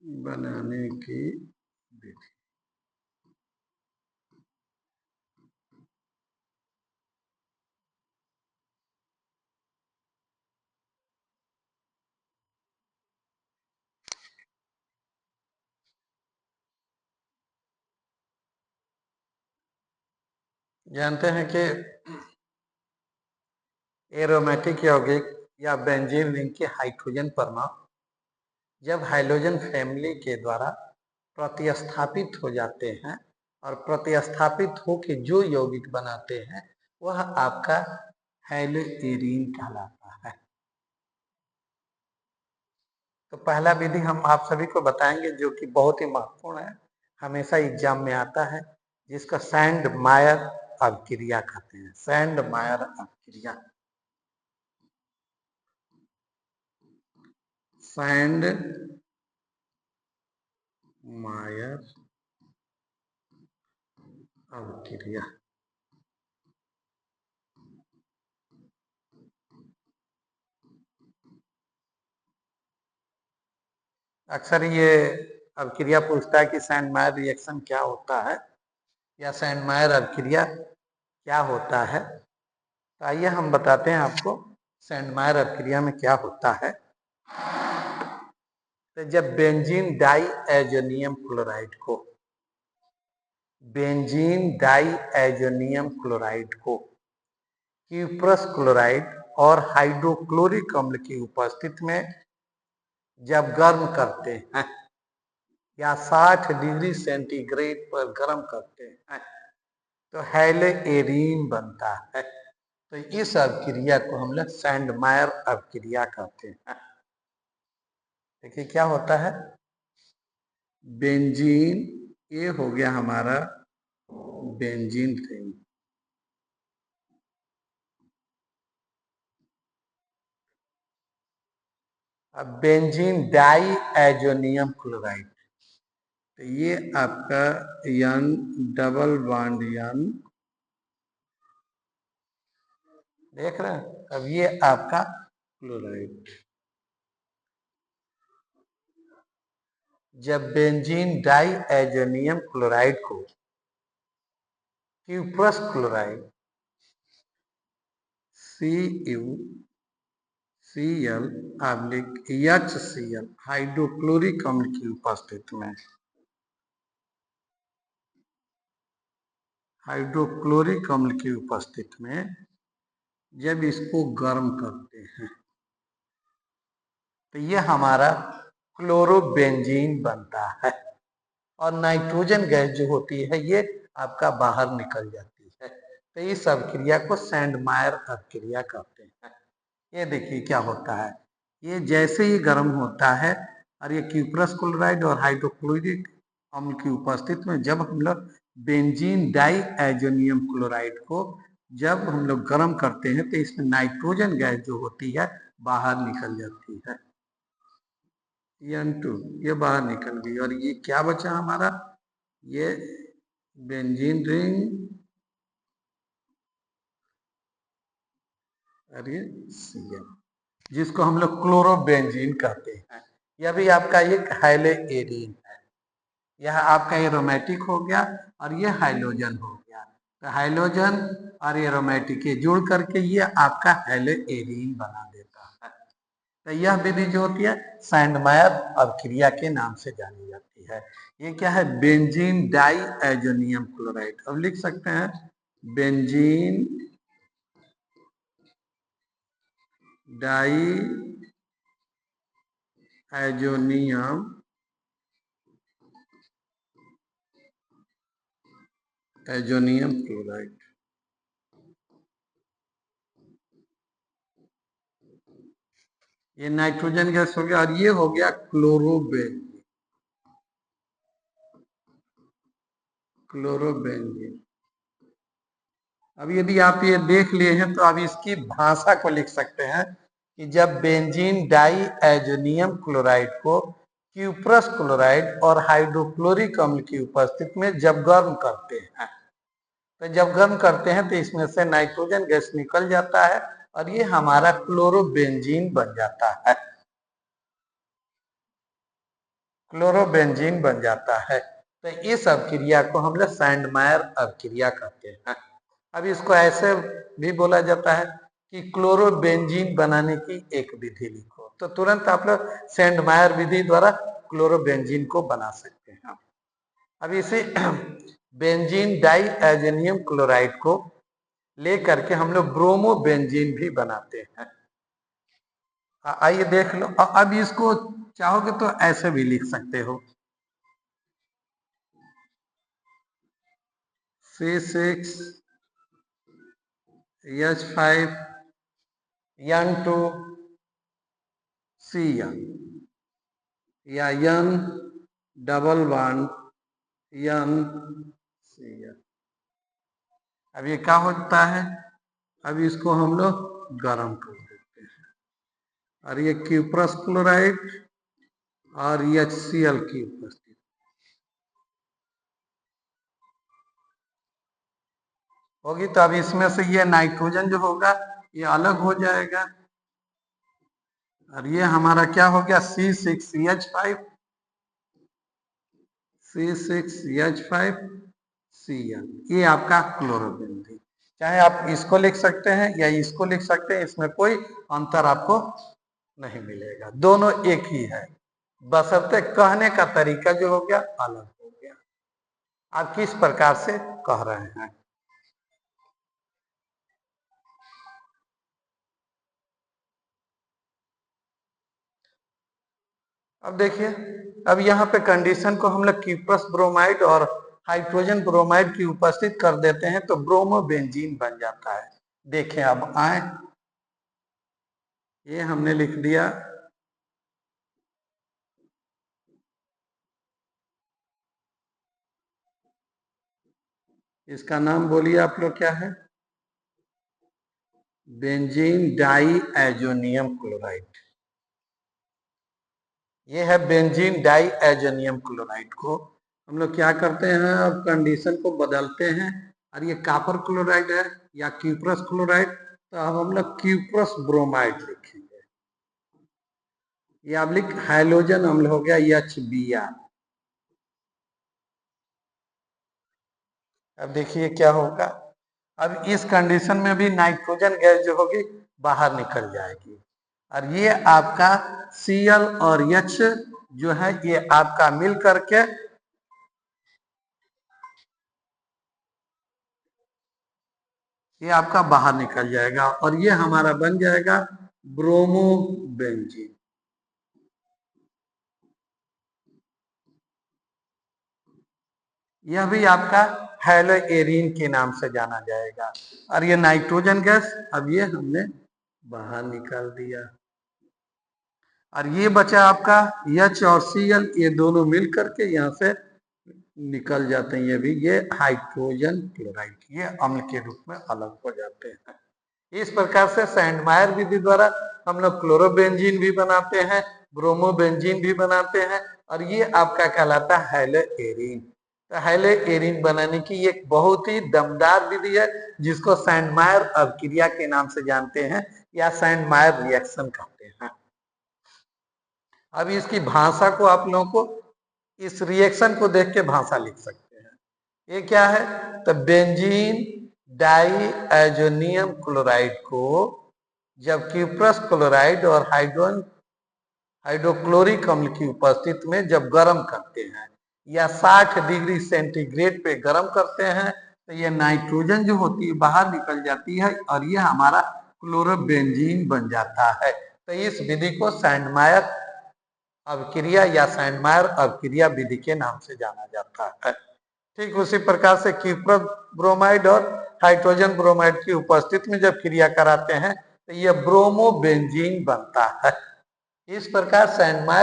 बनाने की विधि। जानते हैं कि एरोमेटिक यौगिक या बेंजीन रिंग के हाइड्रोजन परमाणु जब हाइड्रोजन फैमिली के द्वारा प्रतिस्थापित हो जाते हैं और प्रतिस्थापित होकर जो यौगिक बनाते हैं वह आपका हैलोएरीन कहलाता है। तो पहला विधि हम आप सभी को बताएंगे जो कि बहुत ही महत्वपूर्ण है, हमेशा एग्जाम में आता है, जिसका सैंड मायर अभिक्रिया कहते हैं। सैंड मायर अभिक्रिया, सैंड मायर अभिक्रिया। अक्सर ये अभिक्रिया पूछता है कि सैंड मायर रिएक्शन क्या होता है या सैंड मायर अभिक्रिया क्या होता है। तो आइए हम बताते हैं आपको सैंड मायर अभिक्रिया में क्या होता है। तो जब बेंजीन डाई एजोनियम क्लोराइड को क्यूप्रस क्लोराइड और हाइड्रोक्लोरिक अम्ल की उपस्थिति में जब गर्म करते हैं या 60 डिग्री सेंटीग्रेड पर गर्म करते हैं तो हैलोएरीन बनता है। तो इस अभिक्रिया को हम लोग सैंड मायर अभिक्रिया कहते हैं। देखिए क्या होता है, बेंजीन, ये हो गया हमारा बेंजीन रिंग, अब बेंजीन डाई एजोनियम क्लोराइड, तो ये आपका यन डबल बॉन्ड यन, देख रहे हैं, अब ये आपका क्लोराइड। जब बेंजीन डाई एजोनियम क्लोराइड को cuprous chloride CuCl HCl hydrochloric अम्ल की उपस्थिति में जब इसको गर्म करते हैं तो ये हमारा क्लोरोबेंजीन बनता है और नाइट्रोजन गैस जो होती है ये आपका बाहर निकल जाती है। तो इस अभिक्रिया को सैंड मायर अभिक्रिया कहते हैं। ये देखिए क्या होता है, ये जैसे ही गर्म होता है और ये क्यूप्रस क्लोराइड और हाइड्रोक्लोरिक अम्ल की उपस्थिति में जब हम लोग बेंजीन डाई एजोनियम क्लोराइड को जब हम लोग गर्म करते हैं तो इसमें नाइट्रोजन गैस जो होती है बाहर निकल जाती है, N2 ये बाहर निकल गई और ये क्या बचा हमारा, ये बेंजीन रिंग और ये Cl, जिसको हम लोग क्लोरोबेंजीन कहते हैं। यह भी आपका एक हैलोएरीन है। यह आपका एरोमेटिक हो गया और ये हाइड्रोजन हो गया। तो हाइड्रोजन और एरोमेटिक ये जुड़ करके ये आपका हैलोएरीन बना देता है। तो यह विधि जो होती है सैंड मायर अभिक्रिया के नाम से जानी जाती है। ये क्या है, बेंजीन डाई एजोनियम क्लोराइड, अब लिख सकते हैं बेंजीन डाई एजोनियम क्लोराइड। ये नाइट्रोजन गैस हो गया और ये हो गया क्लोरोबेंजीन। अब यदि आप ये देख लिए हैं तो अब इसकी भाषा को लिख सकते हैं कि जब बेंजीन डाई एजोनियम क्लोराइड को क्यूप्रस क्लोराइड और हाइड्रोक्लोरिक अम्ल की उपस्थिति में जब गर्म करते हैं, तो जब गर्म करते हैं तो इसमें से नाइट्रोजन गैस निकल जाता है और ये हमारा क्लोरोबेंजीन बन जाता है, क्लोरोबेंजीन बन जाता है। तो इस अभिक्रिया को हम लोग सैंडमायर अभिक्रिया कहते हैं। अब इसको ऐसे भी बोला जाता है कि क्लोरोबेंजीन बनाने की एक विधि लिखो, तो तुरंत आप लोग सैंडमायर विधि द्वारा क्लोरोबेंजीन को बना सकते हैं। अब इसी बेंजीन डाई एजोनियम क्लोराइड को लेकर के हम लोग ब्रोमोबेंजीन भी बनाते हैं। आइए देख लो। अब इसको चाहोगे तो ऐसे भी लिख सकते हो, C6H5 N2Cn या N डबल बॉन्ड NCn। अब ये क्या होता है, अब इसको हम लोग गर्म कर देते हैं और ये क्यूप्रस क्लोराइड और HCl की उपस्थिति होगी, तो अब इसमें से ये नाइट्रोजन जो होगा ये अलग हो जाएगा और ये हमारा क्या हो गया C6H5Cn, ये आपका क्लोरोबेंजीन। चाहे आप इसको लिख सकते हैं या इसको लिख सकते हैं, इसमें कोई अंतर आपको नहीं मिलेगा, दोनों एक ही है, बशर्ते कहने का तरीका जो हो गया अलग हो गया, आप किस प्रकार से कह रहे हैं। अब देखिए, अब यहाँ पे कंडीशन को हम लोग क्यूप्रस ब्रोमाइड और हाइड्रोजन ब्रोमाइड की उपस्थित कर देते हैं तो ब्रोमोबेंजीन बन जाता है। देखें, अब आए, ये हमने लिख दिया इसका नाम बोलिए आप लोग क्या है, बेंजीन डाई एजोनियम क्लोराइड। ये है बेंजीन डाई एजोनियम क्लोराइड को हम लोग क्या करते हैं, अब कंडीशन को बदलते हैं और ये कॉपर क्लोराइड है या क्यूप्रस क्लोराइड, तो अब हम लोग क्यूप्रस ब्रोमाइड लिखेंगे। ये आप लिख हाइड्रोजन अम्ल हो गया HBr। अब देखिए क्या होगा, अब इस कंडीशन में भी नाइट्रोजन गैस जो होगी बाहर निकल जाएगी और ये आपका Cl और H जो है ये आपका मिल करके ये आपका बाहर निकल जाएगा और ये हमारा बन जाएगा ब्रोमोबेंजीन। यह भी आपका हैलोएरीन के नाम से जाना जाएगा और ये नाइट्रोजन गैस अब ये हमने बाहर निकाल दिया और ये बचा आपका H और Cl, ये दोनों मिल करके यहाँ से निकल जाते हैं, ये भी ये हाइड्रोजन क्लोराइड ये अम्ल के रूप में अलग हो जाते हैं। इस प्रकार से सैंडमायर विधि द्वारा हम लोग क्लोरोबेंजीन भी बनाते हैं, ब्रोमोबेंजीन भी बनाते हैं और ये आपका कहलाता है हैलोएरीन। तो हैलोएरीन बनाने की एक बहुत ही दमदार विधि है जिसको सैंडमायर अभिक्रिया के नाम से जानते हैं या सैंडमायर रिएक्शन कहते हैं। अब इसकी भाषा को आप लोगों को इस रिएक्शन को देख के भाषा लिख सकते हैं। ये क्या है, तो बेंजीन डाई एजोनियम क्लोराइड को जब क्यूप्रस क्लोराइड और हाइड्रोक्लोरिक अम्ल की उपस्थिति में जब गर्म करते हैं या 60 डिग्री सेंटीग्रेड पे गर्म करते हैं तो ये नाइट्रोजन जो होती है बाहर निकल जाती है और ये हमारा क्लोरोबेंजीन बन जाता है। तो इस विधि को सैंडमायर अभिक्रिया या सैंडमायर अभिक्रिया विधि के नाम से जाना जाता है। ठीक उसी प्रकार से क्यूप्रस ब्रोमाइड और हाइड्रोजन ब्रोमाइड की उपस्थिति में जब क्रिया कराते हैं तो यह ब्रोमोबेंजीन बनता है। इस प्रकार सैंडमायर